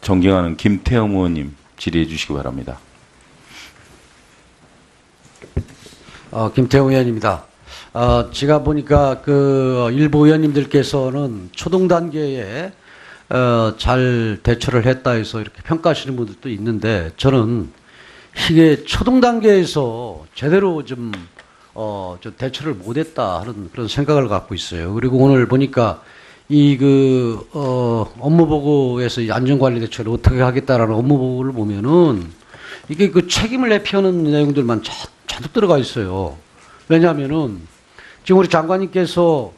존경하는 김태형 의원님 질의해 주시기 바랍니다. 김태형 의원입니다. 제가 보니까 그 일부 의원님들께서는 초동 단계에 잘 대처를 했다 해서 이렇게 평가하시는 분들도 있는데, 저는 이게 초동 단계에서 제대로 좀 대처를 못했다 하는 그런 생각을 갖고 있어요. 그리고 오늘 보니까 업무보고에서 이 안전관리 대처를 어떻게 하겠다라는 업무보고를 보면은 이게 그 책임을 내피하는 내용들만 잔뜩 들어가 있어요. 왜냐하면은 지금 우리 장관님께서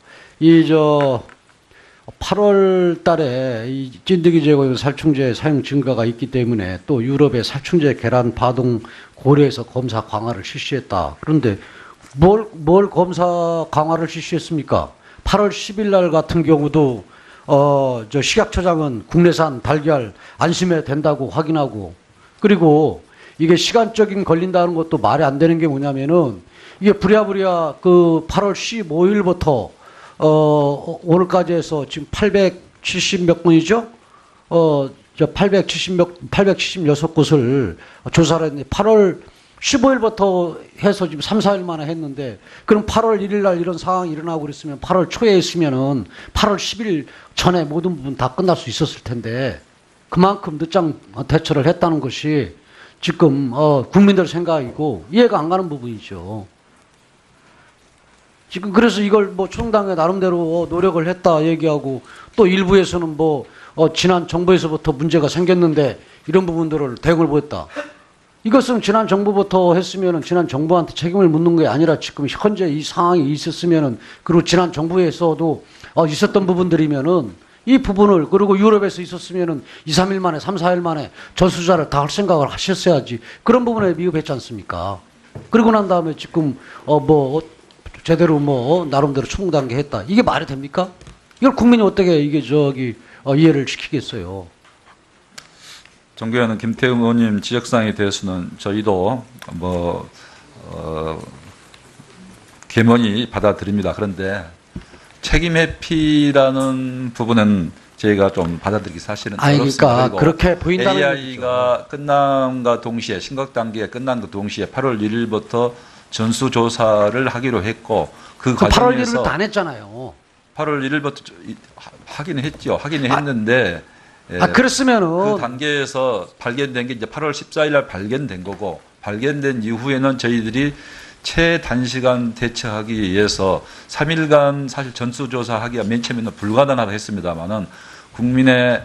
8월 달에 이 찐득이 제거 살충제 사용 증가가 있기 때문에 또 유럽의 살충제 계란 파동 고려해서 검사 강화를 실시했다. 그런데 뭘 검사 강화를 실시했습니까? 8월 10일 날 같은 경우도 식약처장은 국내산 달걀 안심해야 된다고 확인하고, 그리고 이게 시간적인 걸린다는 것도 말이 안 되는 게 뭐냐면은 이게 부랴부랴 그 8월 15일부터 오늘까지 해서 지금 870 몇 건이죠? 876곳을 조사를 했는데 8월 15일부터 해서 지금 3, 4일 만에 했는데, 그럼 8월 1일 날 이런 상황이 일어나고 그랬으면 8월 초에 했으면은 8월 10일 전에 모든 부분 다 끝날 수 있었을 텐데, 그만큼 늦장 대처를 했다는 것이 지금 국민들 생각이고 이해가 안 가는 부분이죠. 지금 그래서 이걸 뭐 초동당에 나름대로 노력을 했다 얘기하고, 또 일부에서는 지난 정부에서부터 문제가 생겼는데 이런 부분들을 대응을 못했다. 이것은 지난 정부부터 했으면은 지난 정부한테 책임을 묻는 게 아니라 지금 현재 이 상황이 있었으면은, 그리고 지난 정부에서도 있었던 부분들이면은 이 부분을, 그리고 유럽에서 있었으면은 2, 3일 만에 3, 4일 만에 전수조사를 다 할 생각을 하셨어야지. 그런 부분에 미흡했지 않습니까? 그리고 난 다음에 지금 제대로 나름대로 초동 단계 했다. 이게 말이 됩니까? 이걸 국민이 어떻게 이해를 시키겠어요? 존경하는 김태형 의원님 지적사항에 대해서는 저희도 겸허히 받아들입니다. 그런데 책임 회피라는 부분은 저희가 좀 받아들이기 사실은 어렵습니다. 그러니까 그렇게 보인다는 AI가 끝남과 동시에, 심각 단계가 끝난 동시에 8월 1일부터 전수조사를 하기로 했고, 그 과정에서 8월 1일부터 안 했잖아요. 8월 1일부터 하긴 했죠. 하긴 했는데 그랬으면은 그 단계에서 발견된 게 이제 8월 14일 날 발견된 거고, 발견된 이후에는 저희들이 최단시간 대처하기 위해서 3일간 사실 전수조사하기가 맨 처음에는 불가능하다 했습니다만은 국민의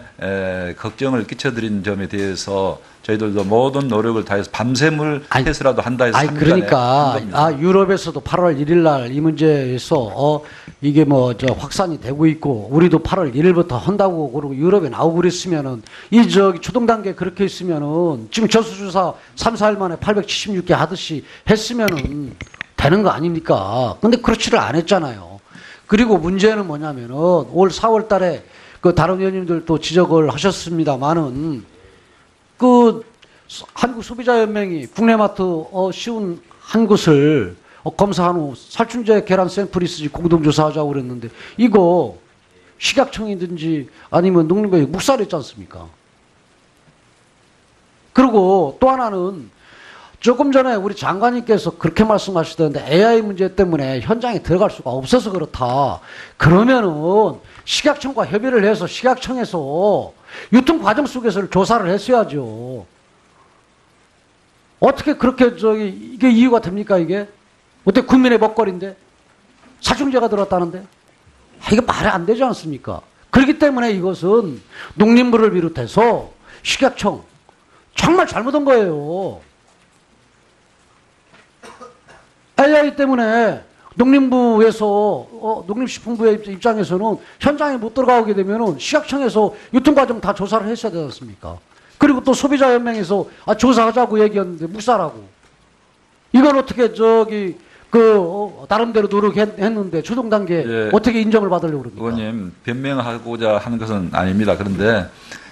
걱정을 끼쳐드린 점에 대해서 저희들도 모든 노력을 다해서 밤샘을 해서라도 한다 해서 그러니까 유럽에서도 8월 1일 날 이 문제에서 이게 확산이 되고 있고, 우리도 8월 1일부터 한다고 그러고 유럽에 나오고 그랬으면은 초동 단계 그렇게 했으면은 지금 전수조사 3, 4일 만에 876개 하듯이 했으면은 되는 거 아닙니까? 근데 그렇지를 않았잖아요. 그리고 문제는 뭐냐면은 올 4월 달에 다른 의원님들도 지적을 하셨습니다만은 한국소비자연맹이 국내마트 쉬운 한 곳을 검사한 후 살충제 계란 샘플이 있으지 공동조사하자고 그랬는데, 이거 식약청이든지 아니면 농림부에 묵살했지 않습니까? 그리고 또 하나는 조금 전에 우리 장관님께서 그렇게 말씀하시던데 AI 문제 때문에 현장에 들어갈 수가 없어서 그렇다. 그러면은 식약청과 협의를 해서 식약청에서 유통 과정 속에서 조사를 했어야죠. 어떻게 그렇게 이게 이유가 됩니까, 이게? 어떻게 국민의 먹거리인데? 살충제가 들었다는데? 이게 말이 안 되지 않습니까? 그렇기 때문에 이것은 농림부를 비롯해서 식약청 정말 잘못한 거예요. AI 때문에 농림부에서 농림식품부의 입장에서는 현장에 못 들어가게 되면은 식약청에서 유통과정 다 조사를 했어야 되지 않습니까? 그리고 또 소비자연맹에서 조사하자고 얘기했는데 묵살하고, 이건 어떻게 나름대로 노력했는데 초동 단계 어떻게 인정을 받으려고 그럽니까? 의원님, 변명하고자 하는 것은 아닙니다. 그런데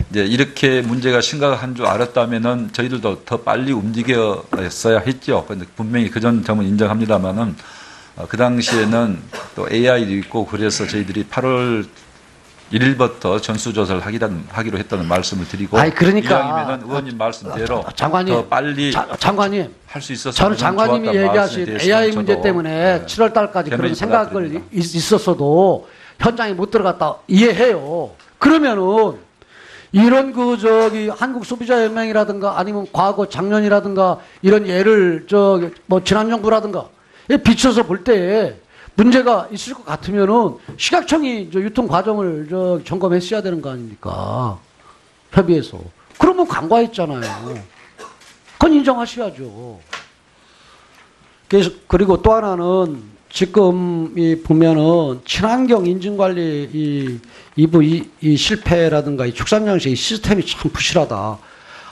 이제 이렇게 문제가 심각한 줄 알았다면은 저희들도 더 빨리 움직였어야 했죠. 그런데 분명히 그 점은 인정합니다만은 그 당시에는 또 AI도 있고 그래서 저희들이 8월 1일부터 전수조사를 하기로 했다는 말씀을 드리고 아니, 그러니까 이왕이면은 의원님 말씀대로 장관님, 더 빨리 장관님, 할 수 있었으면 저는 장관님이 좋았다는 얘기하신 말씀에 대해서 AI 문제 저도, 때문에 7월 달까지 그런 겸허히 생각을 받아들입니다. 있었어도 현장에 못 들어갔다 이해해요. 그러면은 이런 한국소비자연맹이라든가 아니면 과거 작년이라든가 이런 예를 뭐 지난 정부라든가 비춰서 볼 때 문제가 있을 것 같으면은 식약청이 유통 과정을 점검했어야 되는 거 아닙니까? 협의해서. 그러면 간과했잖아요. 그건 인정하셔야죠. 그리고 또 하나는 지금 보면은 친환경 인증관리 이 실패라든가 이 축산양식 이 시스템이 참 부실하다.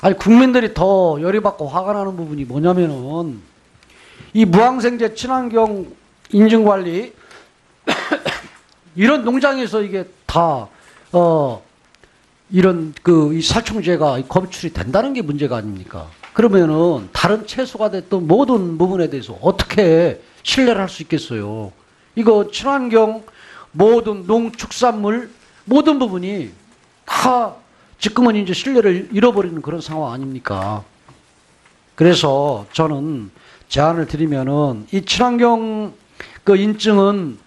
아니 국민들이 더 열이 받고 화가 나는 부분이 뭐냐면은 이 무항생제 친환경 인증관리 이런 농장에서 이게 다 이런 이 살충제가 검출이 된다는 게 문제가 아닙니까? 그러면은 다른 채소가 됐던 모든 부분에 대해서 어떻게 신뢰를 할 수 있겠어요? 이거 친환경 모든 농축산물 모든 부분이 다 지금은 이제 신뢰를 잃어버리는 그런 상황 아닙니까? 그래서 저는 제안을 드리면은 이 친환경 인증은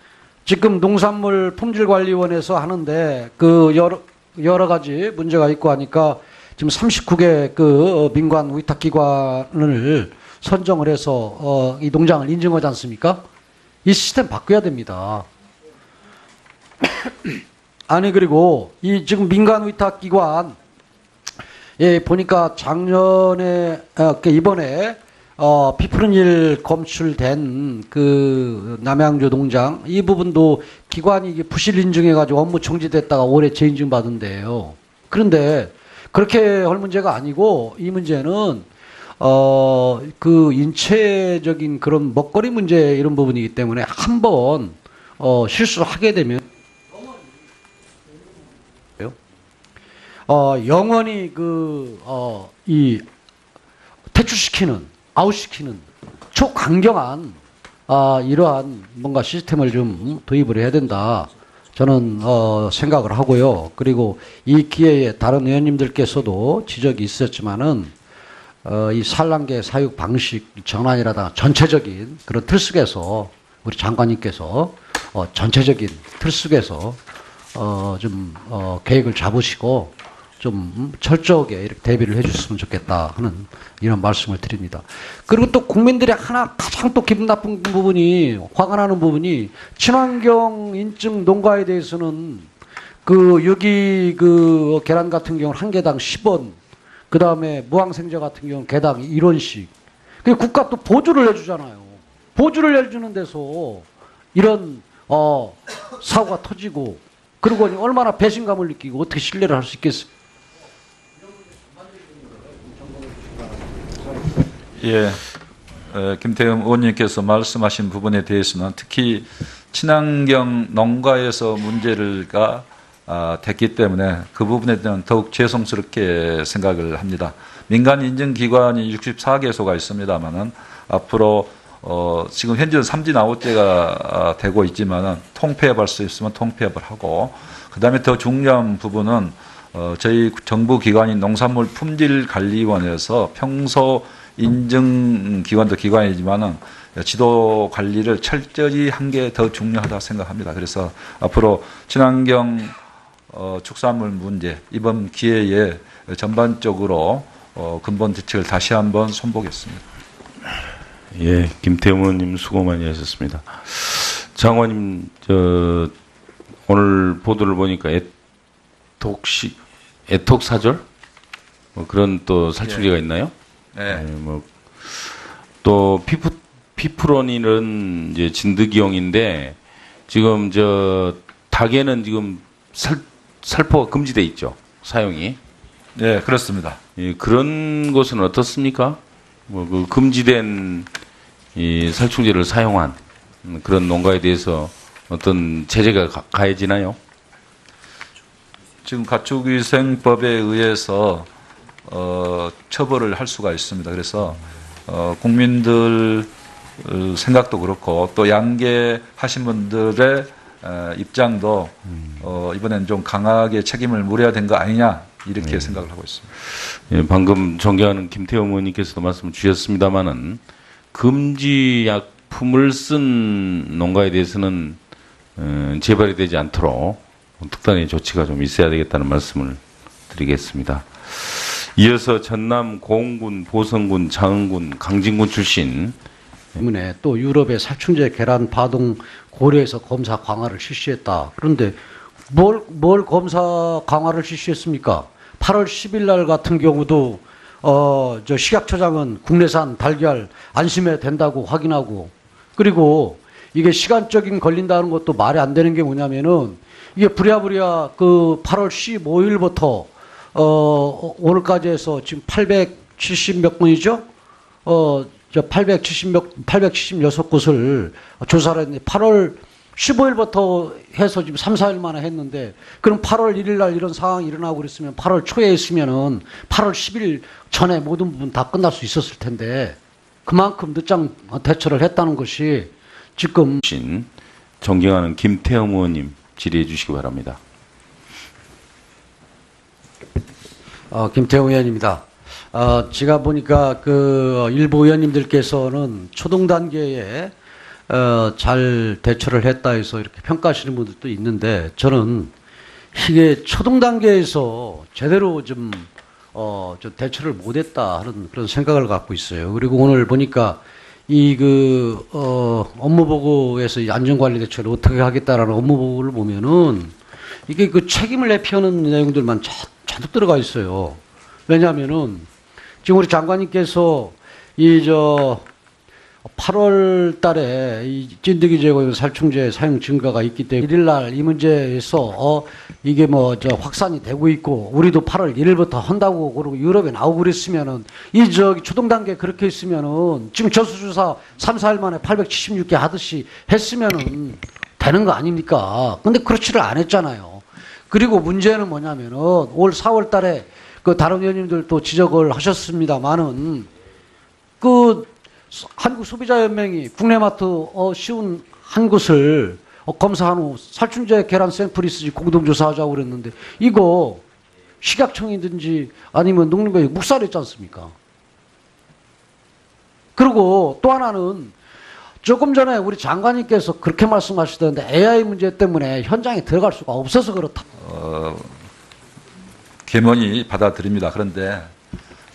지금 농산물 품질관리원에서 하는데 여러 가지 문제가 있고 하니까 지금 39개 민관 위탁기관을 선정을 해서 이 농장을 인증하지 않습니까? 이 시스템 바꿔야 됩니다. 아니 그리고 이 지금 민간 위탁기관 보니까 작년에 이번에 피프로닐 검출된 남양주 농장 이 부분도 기관이 이게 부실 인증해가지고 업무 정지됐다가 올해 재인증 받은대요. 그런데 그렇게 할 문제가 아니고 이 문제는 인체적인 그런 먹거리 문제 이런 부분이기 때문에 한번 실수를 하게 되면 영원히 이 퇴출시키는 아웃시키는 초강경한 이러한 뭔가 시스템을 좀 도입을 해야 된다. 저는 생각을 하고요. 그리고 이 기회에 다른 의원님들께서도 지적이 있었지만은 이 산란계 사육 방식 전환이라든가 전체적인 그런 틀 속에서 우리 장관님께서 전체적인 틀 속에서 좀 계획을 잡으시고 좀 철저하게 이렇게 대비를 해주셨으면 좋겠다 하는 이런 말씀을 드립니다. 그리고 또 국민들이 가장 또 기분 나쁜 부분이 화가 나는 부분이 친환경 인증 농가에 대해서는 여기 계란 같은 경우는 한 개당 10원, 그 다음에 무항생제 같은 경우는 개당 1원씩. 국가 또 보조를 해주잖아요. 보조를 해주는 데서 이런 사고가 터지고 그러고 얼마나 배신감을 느끼고 어떻게 신뢰를 할 수 있겠어요? 예, 김태흠 의원님께서 말씀하신 부분에 대해서는 특히 친환경 농가에서 문제가 됐기 때문에 그 부분에 대한 더욱 죄송스럽게 생각을 합니다. 민간 인증기관이 64개소가 있습니다만은 앞으로 지금 현재는 삼진 아웃제가 되고 있지만은 통폐합할 수 있으면 통폐합을 하고 그다음에 더 중요한 부분은 저희 정부 기관인 농산물 품질관리원에서 평소 인증기관도 기관이지만은 지도 관리를 철저히 한 게 더 중요하다 생각합니다. 그래서 앞으로 친환경 축산물 문제 이번 기회에 전반적으로 근본 대책을 다시 한번 손보겠습니다. 예, 김태흠 의원님 수고 많이 하셨습니다. 장관님, 오늘 보도를 보니까 애톡 사절? 뭐 그런 또 살충제가 있나요? 네. 또 피프로닌은 이제 진드기용인데 지금 닭에는 지금 살포가 금지돼 있죠, 사용이. 네, 그렇습니다. 예, 그런 것은 어떻습니까? 금지된 이 살충제를 사용한 그런 농가에 대해서 어떤 제재가 가해지나요? 지금 가축위생법에 의해서 처벌을 할 수가 있습니다. 그래서 국민들 생각도 그렇고 또 양계하신 분들의 입장도 이번엔 좀 강하게 책임을 물어야 된 거 아니냐 이렇게 생각을 하고 있습니다. 예, 방금 존경하는 김태형 의원님께서도 말씀을 주셨습니다마는 금지 약품을 쓴 농가에 대해서는 재발이 되지 않도록 특단의 조치가 좀 있어야 되겠다는 말씀을 드리겠습니다. 이어서 전남 고흥군, 보성군, 장흥군, 강진군 출신 때문에 또 유럽의 살충제 계란 파동 고려해서 검사 강화를 실시했다. 그런데 뭘 검사 강화를 실시했습니까? 8월 10일 날 같은 경우도 저 식약처장은 국내산 달걀 안심해야 된다고 확인하고, 그리고 이게 시간적인 걸린다는 것도 말이 안 되는 게 뭐냐면은 이게 부랴부랴 그 8월 15일부터 오늘까지 해서 지금 870 몇 건이죠? 저 876곳을 조사를 했는데 8월 15일부터 해서 지금 3, 4일 만에 했는데, 그럼 8월 1일 날 이런 상황이 일어나고 그랬으면 8월 초에 했으면은 8월 10일 전에 모든 부분 다 끝날 수 있었을 텐데 그만큼 늦장 대처를 했다는 것이 지금 출신 존경하는 김태형 의원님 질의해 주시기 바랍니다. 김태형 의원입니다. 제가 보니까 그 일부 의원님들께서는 초동 단계에 잘 대처를 했다 해서 이렇게 평가하시는 분들도 있는데, 저는 이게 초동 단계에서 제대로 좀 대처를 못했다 하는 그런 생각을 갖고 있어요. 그리고 오늘 보니까 업무보고에서 이 안전관리 대처를 어떻게 하겠다라는 업무보고를 보면은 이게 그 책임을 내피하는 내용들만 잔뜩 들어가 있어요. 왜냐하면은 지금 우리 장관님께서 8월 달에 이 찐득이 제거 살충제 사용 증가가 있기 때문에 1일 날 이 문제에서 이게 확산이 되고 있고, 우리도 8월 1일부터 한다고 그러고 유럽에 나오고 그랬으면은 초동 단계 그렇게 했으면은 지금 저수조사 3, 4일 만에 876개 하듯이 했으면은 되는 거 아닙니까? 근데 그렇지를 않았잖아요. 그리고 문제는 뭐냐면은 올 4월 달에 그 다른 의원님들도 지적을 하셨습니다만은 그 한국소비자연맹이 국내마트 쉬운 한 곳을 검사한 후 살충제 계란 샘플이 있으지 공동조사하자고 그랬는데, 이거 식약청이든지 아니면 농림부에 묵살했지 않습니까? 그리고 또 하나는 조금 전에 우리 장관님께서 그렇게 말씀하시던데 AI 문제 때문에 현장에 들어갈 수가 없어서 그렇다. 겸허히 받아들입니다. 그런데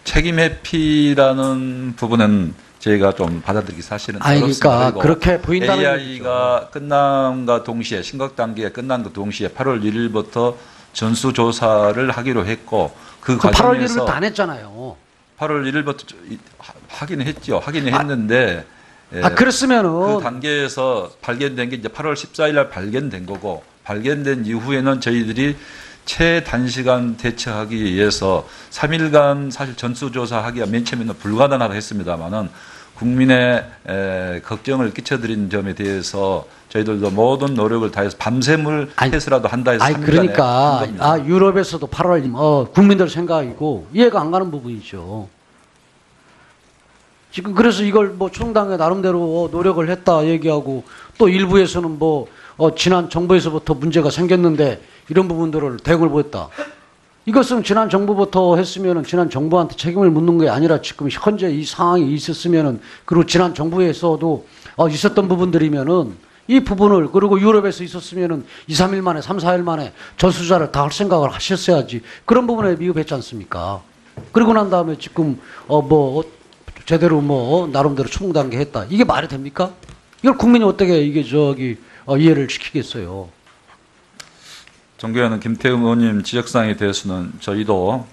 책임 회피라는 부분은 저희가 좀 받아들이기 사실은 어렵습니다. 그러니까 그렇게 보인다는 AI가 끝남과 동시에 심각 단계에 끝난과 동시에 8월 1일부터 전수조사를 하기로 했고, 그 8월 과정에서 1일부터 안 했잖아요. 8월 1일부터 하긴 했죠. 하긴 했는데 그랬으면은 그 단계에서 발견된 게 이제 8월 14일 날 발견된 거고, 발견된 이후에는 저희들이 최단시간 대처하기 위해서 3일간 사실 전수조사하기가 맨 처음에는 불가능하다 했습니다만은 국민의 걱정을 끼쳐드린 점에 대해서 저희들도 모든 노력을 다해서 밤샘을 해서라도 한다 해서 3일간에 그러니까 한 겁니다. 유럽에서도 8월 국민들 생각이고 이해가 안 가는 부분이죠. 지금 그래서 이걸 초동당에 나름대로 노력을 했다 얘기하고, 또 일부에서는 지난 정부에서부터 문제가 생겼는데 이런 부분들을 대응을 못했다. 이것은 지난 정부부터 했으면은 지난 정부한테 책임을 묻는 게 아니라 지금 현재 이 상황이 있었으면은, 그리고 지난 정부에서도 있었던 부분들이면은 이 부분을, 그리고 유럽에서 있었으면은 2, 3일 만에 3, 4일 만에 전수조사를 다 할 생각을 하셨어야지. 그런 부분에 미흡했지 않습니까? 그리고 난 다음에 지금 제대로 나름대로 총단계 했다. 이게 말이 됩니까? 이걸 국민이 어떻게 이해를 시키겠어요? 존경하는 김태형 의원님 지적사항에 대해서는 저희도